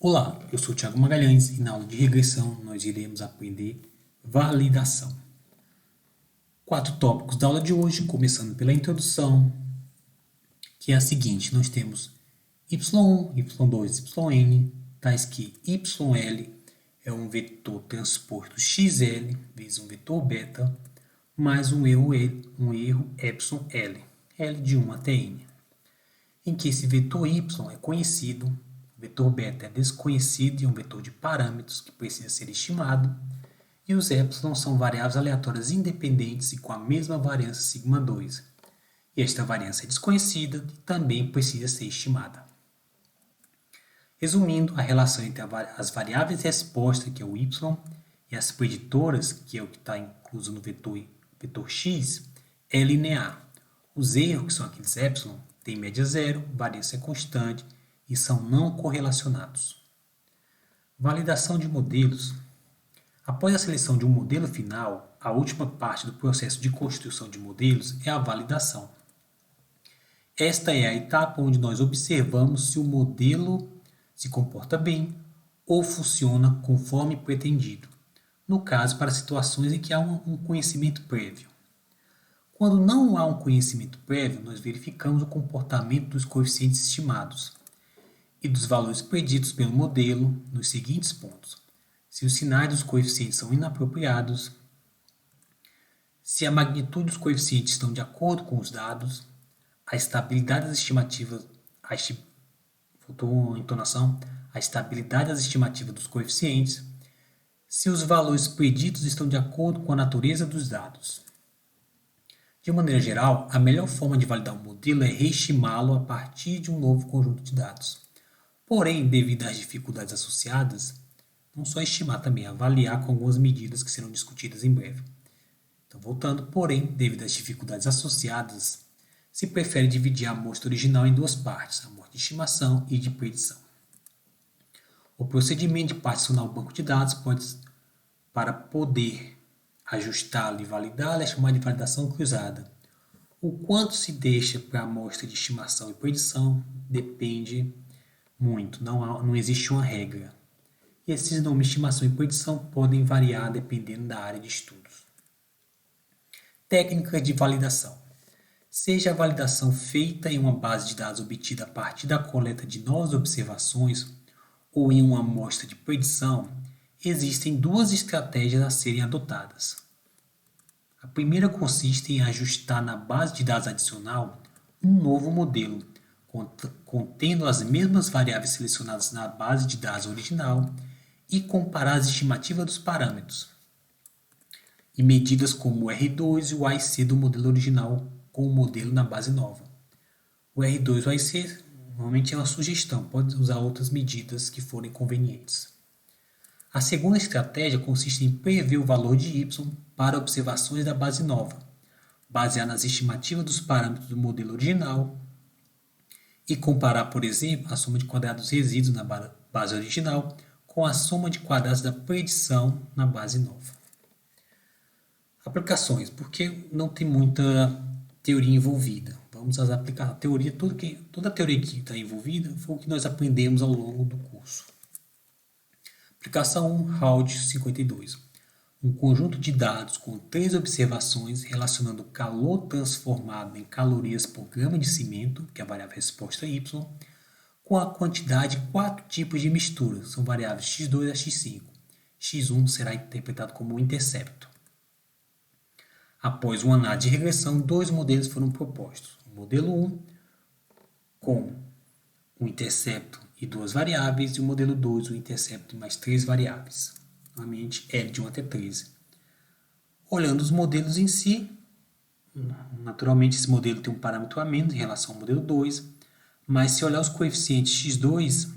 Olá, eu sou o Thiago Magalhães e na aula de regressão nós iremos aprender validação. 4 tópicos da aula de hoje, começando pela introdução, que é a seguinte: nós temos y1, y2, yn, tais que yl é um vetor transposto xl vezes um vetor beta, mais um erro epsilon L de 1 até n, em que esse vetor y é conhecido, o vetor beta é desconhecido e é um vetor de parâmetros que precisa ser estimado, e os epsilon são variáveis aleatórias independentes e com a mesma variância sigma2. E esta variância é desconhecida e também precisa ser estimada. Resumindo, a relação entre as variáveis de resposta, que é o y, e as preditoras, que é o que está incluso no vetor x, é linear. Os erros, que são aqueles epsilon, têm média zero, variância constante e são não correlacionados. Validação de modelos. Após a seleção de um modelo final, a última parte do processo de construção de modelos é a validação. Esta é a etapa onde nós observamos se o modelo se comporta bem ou funciona conforme pretendido, no caso para situações em que há um conhecimento prévio. Quando não há um conhecimento prévio, nós verificamos o comportamento dos coeficientes estimados e dos valores preditos pelo modelo nos seguintes pontos: se os sinais dos coeficientes são inapropriados, se a magnitude dos coeficientes estão de acordo com os dados, a estabilidade das estimativas, a estabilidade das estimativas dos coeficientes, se os valores preditos estão de acordo com a natureza dos dados. De maneira geral, a melhor forma de validar um modelo é reestimá-lo a partir de um novo conjunto de dados. Porém, devido às dificuldades associadas, não só estimar, também avaliar com algumas medidas que serão discutidas em breve. Então, voltando, porém, devido às dificuldades associadas, se prefere dividir a amostra original em duas partes, a amostra de estimação e de predição. O procedimento de particionar o banco de dados para poder ajustá-lo e validá-lo é chamado de validação cruzada. O quanto se deixa para a amostra de estimação e predição depende muito, não existe uma regra. E esses nomes de estimação e predição podem variar dependendo da área de estudos. Técnicas de validação. Seja a validação feita em uma base de dados obtida a partir da coleta de novas observações ou em uma amostra de predição, existem duas estratégias a serem adotadas. A primeira consiste em ajustar na base de dados adicional um novo modelo, contendo as mesmas variáveis selecionadas na base de dados original e comparar as estimativas dos parâmetros e medidas como o R2 e o AIC do modelo original com o modelo na base nova. O R2 e o AIC normalmente é uma sugestão, pode usar outras medidas que forem convenientes. A segunda estratégia consiste em prever o valor de y para observações da base nova, basear nas estimativas dos parâmetros do modelo original e comparar, por exemplo, a soma de quadrados resíduos na base original com a soma de quadrados da predição na base nova. Aplicações, porque não tem muita teoria envolvida. Vamos aplicar a teoria, toda a teoria que está envolvida foi o que nós aprendemos ao longo do curso. Aplicação 1, Raud 52. Um conjunto de dados com 3 observações relacionando o calor transformado em calorias por grama de cimento, que é a variável resposta y, com a quantidade de 4 tipos de mistura, são variáveis x2 a x5. x1 será interpretado como o intercepto. Após uma análise de regressão, 2 modelos foram propostos. O modelo 1, com um intercepto e 2 variáveis, e o modelo 2, o intercepto e mais 3 variáveis. Novamente, L de 1 até 13. Olhando os modelos em si, naturalmente esse modelo tem um parâmetro a menos em relação ao modelo 2, mas se olhar os coeficientes x2,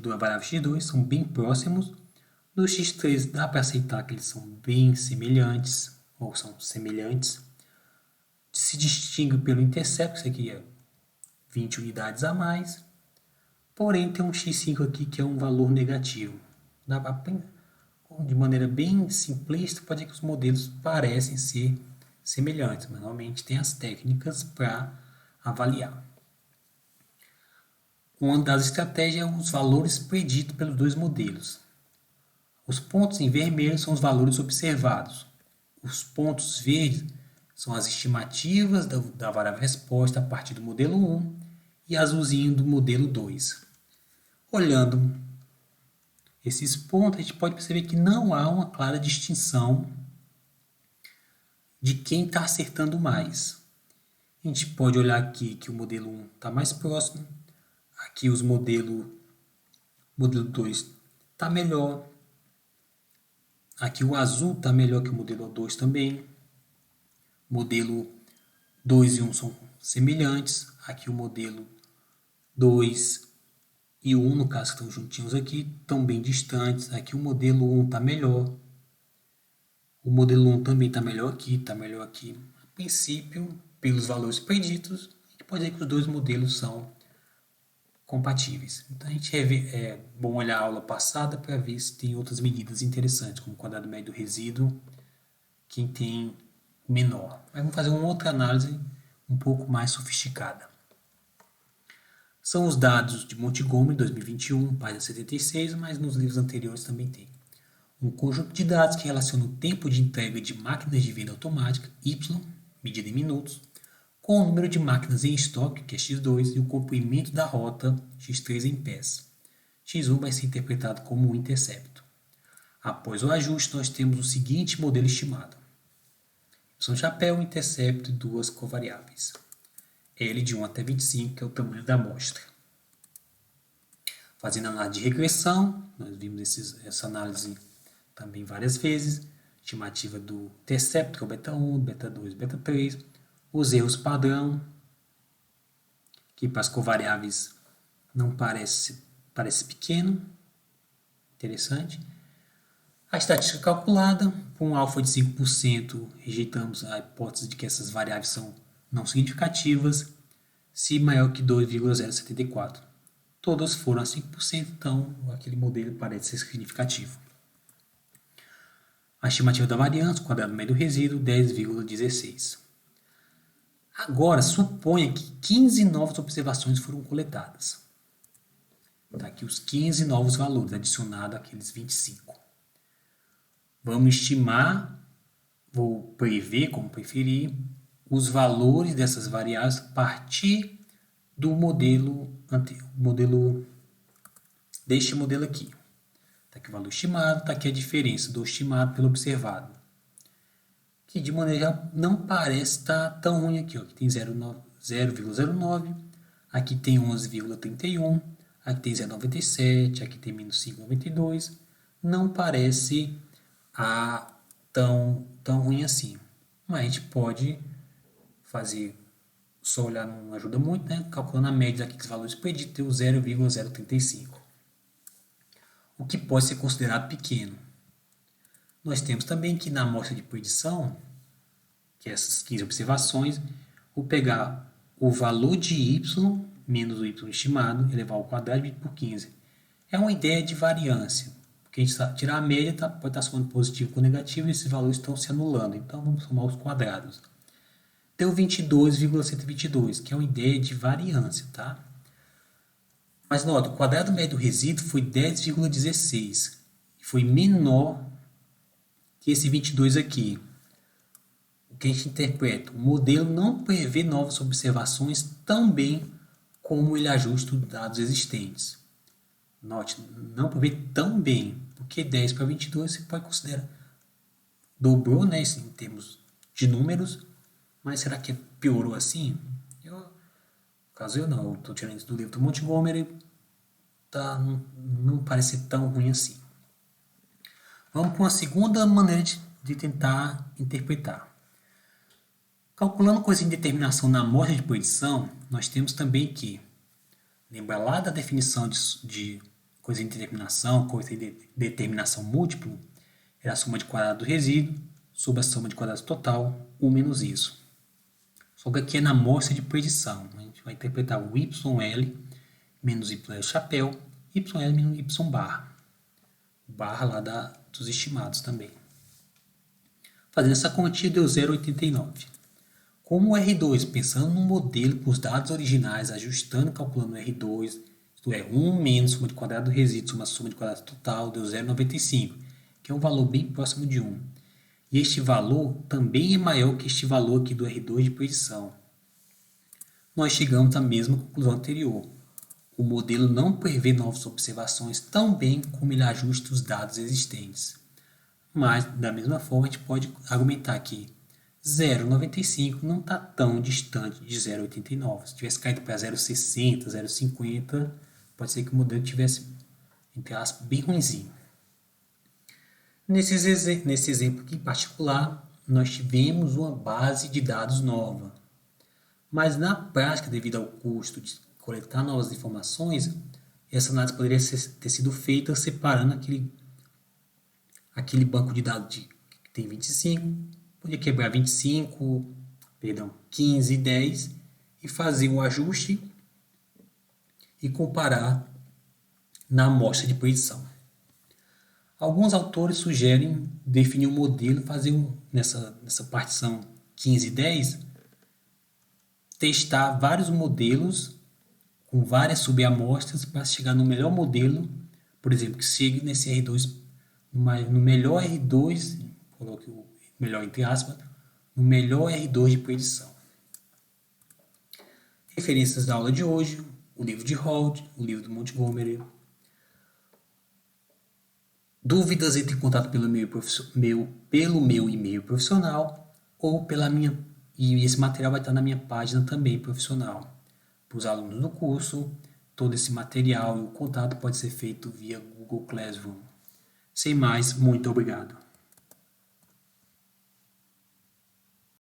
da variável x2, são bem próximos. Do x3 dá para aceitar que eles são bem semelhantes, ou são semelhantes. Se distingue pelo intercepto, isso aqui é 20 unidades a mais. Porém, tem um x5 aqui que é um valor negativo. Dá para, de maneira bem simplista, pode dizer que os modelos parecem ser semelhantes, mas normalmente tem as técnicas para avaliar. Uma das estratégias é os valores preditos pelos dois modelos. Os pontos em vermelho são os valores observados. Os pontos verdes são as estimativas da variável resposta a partir do modelo 1 e azulzinho do modelo 2. Olhando esses pontos, a gente pode perceber que não há uma clara distinção de quem está acertando mais. A gente pode olhar aqui que o modelo 1 está mais próximo, aqui os modelo 2 está melhor, aqui o azul está melhor que o modelo 2 também, modelo 2 e 1 são semelhantes, aqui o modelo 2 e o 1, no caso, que estão juntinhos aqui, estão bem distantes, aqui o modelo 1 está melhor, o modelo 1 também está melhor aqui, está melhor aqui. A princípio, pelos valores preditos, a gente pode dizer que os dois modelos são compatíveis. Então, é bom olhar a aula passada para ver se tem outras medidas interessantes, como o quadrado médio do resíduo, quem tem menor. Mas vamos fazer uma outra análise um pouco mais sofisticada. São os dados de Montgomery, 2021, página 76, mas nos livros anteriores também tem. Um conjunto de dados que relaciona o tempo de entrega de máquinas de venda automática, Y, medida em minutos, com o número de máquinas em estoque, que é X2, e o comprimento da rota, X3 em pés. X1 vai ser interpretado como um intercepto. Após o ajuste, nós temos o seguinte modelo estimado. Y chapéu, intercepto e duas covariáveis. L de 1 até 25, que é o tamanho da amostra. Fazendo análise de regressão, nós vimos essa análise também várias vezes. Estimativa do intercepto, que é o beta 1, beta 2, beta 3. Os erros padrão, que para as covariáveis não parece pequeno. Interessante. A estatística calculada, com um alfa de 5%, rejeitamos a hipótese de que essas variáveis são não significativas, se maior que 2,074. Todas foram a 5%, então aquele modelo parece ser significativo. A estimativa da variância, o quadrado médio do resíduo, 10,16. Agora, suponha que 15 novas observações foram coletadas. Está aqui os 15 novos valores, adicionados àqueles 25. Vamos estimar, vou prever, como preferir, os valores dessas variáveis a partir do deste modelo aqui. Está aqui o valor estimado, está aqui a diferença do estimado pelo observado. Que de maneira geral não parece estar tão ruim aqui. Ó. Aqui tem 0,09, aqui tem 11,31, aqui tem 0,97, aqui tem menos 5,92. Não parece tão ruim assim. Mas a gente pode fazer, só olhar não ajuda muito, né? Calculando a média aqui dos valores preditos, deu 0,035. O que pode ser considerado pequeno. Nós temos também que na amostra de predição, que é essas 15 observações, vou pegar o valor de y menos o y estimado, elevar ao quadrado dividido por 15. É uma ideia de variância, porque a gente tirar a média pode estar somando positivo com negativo e esses valores estão se anulando. Então vamos somar os quadrados. Deu 22,122, que é uma ideia de variância, tá? Mas nota, o quadrado médio do resíduo foi 10,16, foi menor que esse 22 aqui. O que a gente interpreta? O modelo não prevê novas observações tão bem como ele ajusta os dados existentes. Note, não prevê tão bem, porque 10 para 22 você pode considerar dobrou, né, em termos de números, mas será que piorou assim? No caso eu não, estou tirando isso do livro do Montgomery, não parece ser tão ruim assim. Vamos para uma segunda maneira de tentar interpretar. Calculando coisa de determinação na amostra de predição, nós temos também que, lembra lá da definição de coisa de determinação, coisa de determinação múltiplo, é a soma de quadrado do resíduo sobre a soma de quadrados total, 1 menos isso. Só que aqui é na amostra de predição. A gente vai interpretar o YL menos YL chapéu, YL menos Y barra. Barra lá dos estimados também. Fazendo essa quantia deu 0,89. Como o R2, pensando no modelo com os dados originais, ajustando, calculando o R2 Isto é, 1 menos soma de quadrado do resíduo, soma a soma de quadrado total, deu 0,95, que é um valor bem próximo de 1. E este valor também é maior que este valor aqui do R2 de predição. Nós chegamos à mesma conclusão anterior. O modelo não prevê novas observações tão bem como ele ajusta os dados existentes. Mas, da mesma forma, a gente pode argumentar que 0,95 não está tão distante de 0,89. Se tivesse caído para 0,60, 0,50, pode ser que o modelo tivesse, entre aspas, bem ruinzinho. Nesse exemplo aqui em particular, nós tivemos uma base de dados nova. Mas na prática, devido ao custo de coletar novas informações, essa análise poderia ter sido feita separando aquele banco de dados que tem 25, podia quebrar 15, 10 e fazer um ajuste e comparar na amostra de predição. Alguns autores sugerem definir um modelo, fazer nessa partição 15 e 10, testar vários modelos com várias subamostras para chegar no melhor modelo, por exemplo, que chegue nesse R2, no melhor R2, coloque o melhor entre aspas, no melhor R2 de predição. Referências da aula de hoje, o livro de Holt, o livro do Montgomery. Dúvidas, entre em contato pelo meu e-mail profissional ou pela minha, e esse material vai estar na minha página também profissional. Para os alunos do curso, todo esse material e o contato pode ser feito via Google Classroom. Sem mais, muito obrigado.